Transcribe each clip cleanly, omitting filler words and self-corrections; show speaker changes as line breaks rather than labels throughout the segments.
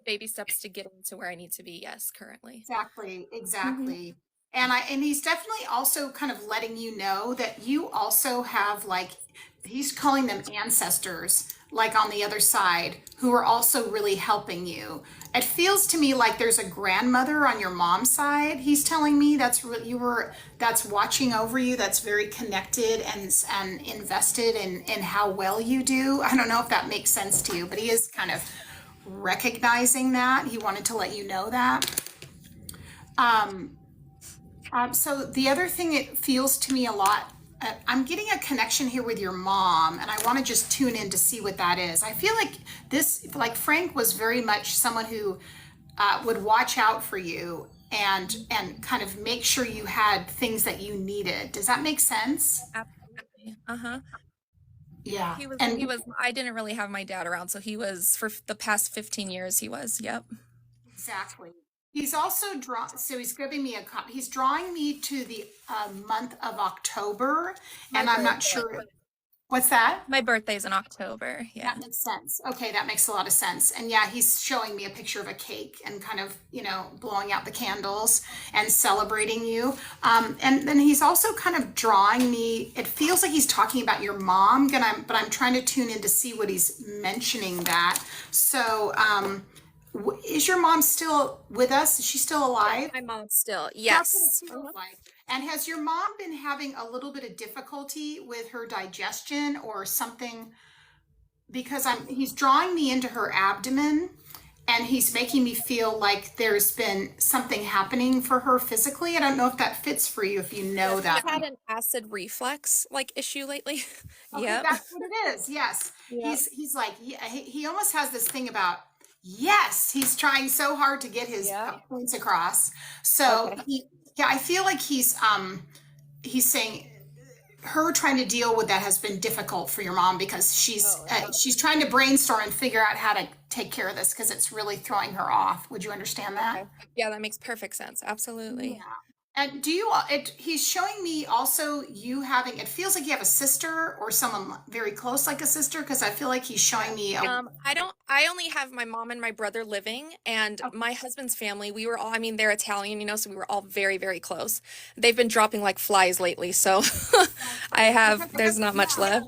baby steps to get into where I need to be. Yes, currently.
Exactly,
Hmm.
exactly. And he's definitely also kind of letting you know that you also have like he's calling them ancestors like on the other side who are also really helping you. It feels to me like there's a grandmother on your mom's side. He's telling me you were that's watching over you, that's very connected and invested in how well you do. I don't know if that makes sense to you, but he is kind of recognizing that. He wanted to let you know that. Um, so the other thing it feels to me a lot, I'm getting a connection here with your mom, and I want to just tune in to see what that is. I feel like like Frank was very much someone who would watch out for you and kind of make sure you had things that you needed. Does that make sense?
Absolutely. Uh-huh. Yeah,
Yeah,
he
and
was, I didn't really have my dad around, so he was for the past 15 years he was. Yep.
exactly. He's also so he's giving me he's drawing me to the month of October,
My
and I'm not
birthday.
sure. What's that?
My birthday's in October.
That
Yeah.
makes sense. Okay, that makes a lot of sense. And yeah, he's showing me a picture of a cake and kind of, blowing out the candles and celebrating you. And then he's also kind of drawing me. It feels like he's talking about your mom, but I'm trying to tune in to see what he's mentioning that. So, is your mom still with us? Is she still
Yes,
alive?
my mom still.
That's what it
Yes.
feels like. And has your mom been having a little bit of difficulty with her digestion or something? Because he's drawing me into her abdomen and he's making me feel like there's been something happening for her physically. I don't know if that fits for you if you
Yeah,
know
she's
that.
had an acid reflux like issue lately.
Okay,
Yep.
that's what it is. Yes.
Yep.
He's like yeah, he almost has this thing about yes, he's trying so hard to get his
Yep.
points across. So
Okay.
yeah, I feel like he's saying her trying to deal with that has been difficult for your mom because
Oh,
she's trying to brainstorm and figure out how to take care of this because it's really throwing her off. Would you understand that?
okay. Yeah, that makes perfect sense.
Yeah.
Absolutely.
And he's showing me also you having, it feels like you have a sister or someone very close like a sister because I feel like he's showing
Yes.
me
I only have my mom and my brother living, and my husband's family, we were all, I mean, they're Italian, so we were all very, very close. They've been dropping like flies lately, so there's not much
yeah.
left.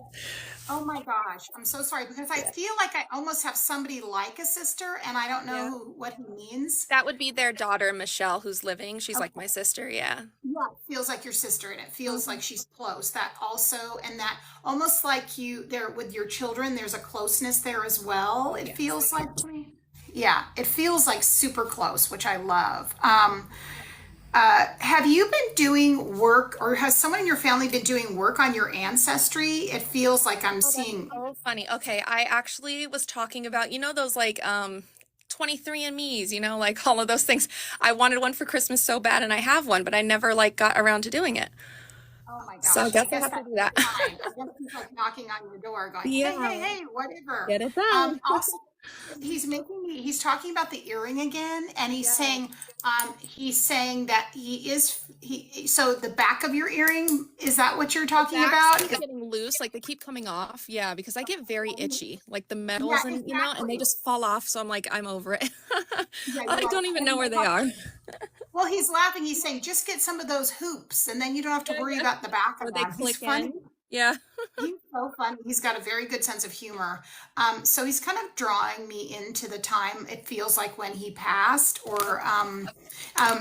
Oh my gosh. I'm so sorry because I
Yeah.
feel like I almost have somebody like a sister and I don't know
Yeah.
what he means.
That would be their daughter, Michelle, who's living. She's like
Okay.
my sister. Yeah.
Yeah, it feels like your sister and it feels
Hmm.
like she's close. That also, and that almost like you there with your children, there's a closeness there as well.
Oh,
It
yes.
feels like to me. Yeah, it feels like super close, which I love. Have you been doing work or has someone in your family been doing work on your ancestry? It feels like I'm
Oh, that's
seeing.
so funny. Okay, I actually was talking about, those like 23andMe's, like all of those things. I wanted one for Christmas so bad and I have one, but I never like got around to doing it.
Oh my
So I
gosh, I
guess I
guess
have to
that's
do
the
that.
time. I guess he's like knocking on your door going, hey, hey,
Yeah,
hey, whatever.
get it done.
Also, he's talking about the earring again, and
Yes.
he's saying that so the back of your earring, is that what you're
The
talking
backs
about?
keep getting loose, like they keep coming off. Yeah, because I get very itchy, like the
Yeah,
metals and they
exactly.
just fall off. So I'm like, I'm over it.
Yeah, you're
I
like,
don't even
and
know
he's
where they
talking,
are.
well, he's laughing. He's saying, just get some of those hoops, and then you don't have to
Yeah,
worry
yeah.
about the back of
Or they
them. He's
click
funny.
in. Yeah.
He's so funny. He's got a very good sense of humor. So he's kind of drawing me into the time it feels like when he passed,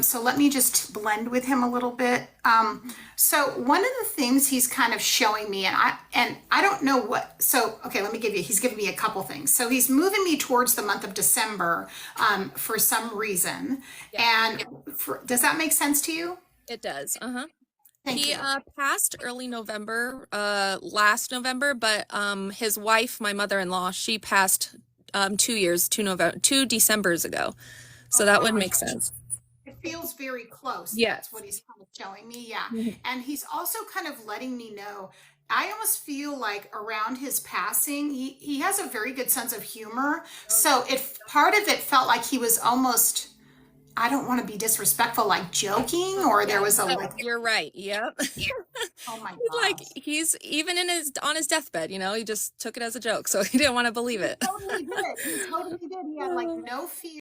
so let me just blend with him a little bit. So one of the things he's kind of showing me, and I don't know what. So okay, he's giving me a couple things. So he's moving me towards the month of December for some reason,
Yes,
and does that make sense to you?
it does. Uh-huh.
Thank
He
you.
passed early November, last November, but his wife, my mother-in-law, she passed 2 years, 2 Decembers ago. So
Oh
that would
gosh.
make sense.
It feels very close. That's what
Yes.
he's kind of showing me. Yeah.
Mhm.
And he's also kind of letting me know. I almost feel like around his passing, he has a very good sense of humor.
Oh yeah.
So if part of it felt like he was almost, I don't want to be disrespectful, like joking, or there
Yeah,
was a
no,
like,
you're right. Yep.
oh my
Like
gosh.
he's even in his on his deathbed, he just took it as a joke, so he didn't want to believe
He
it.
totally did. He totally did. He had like no fear.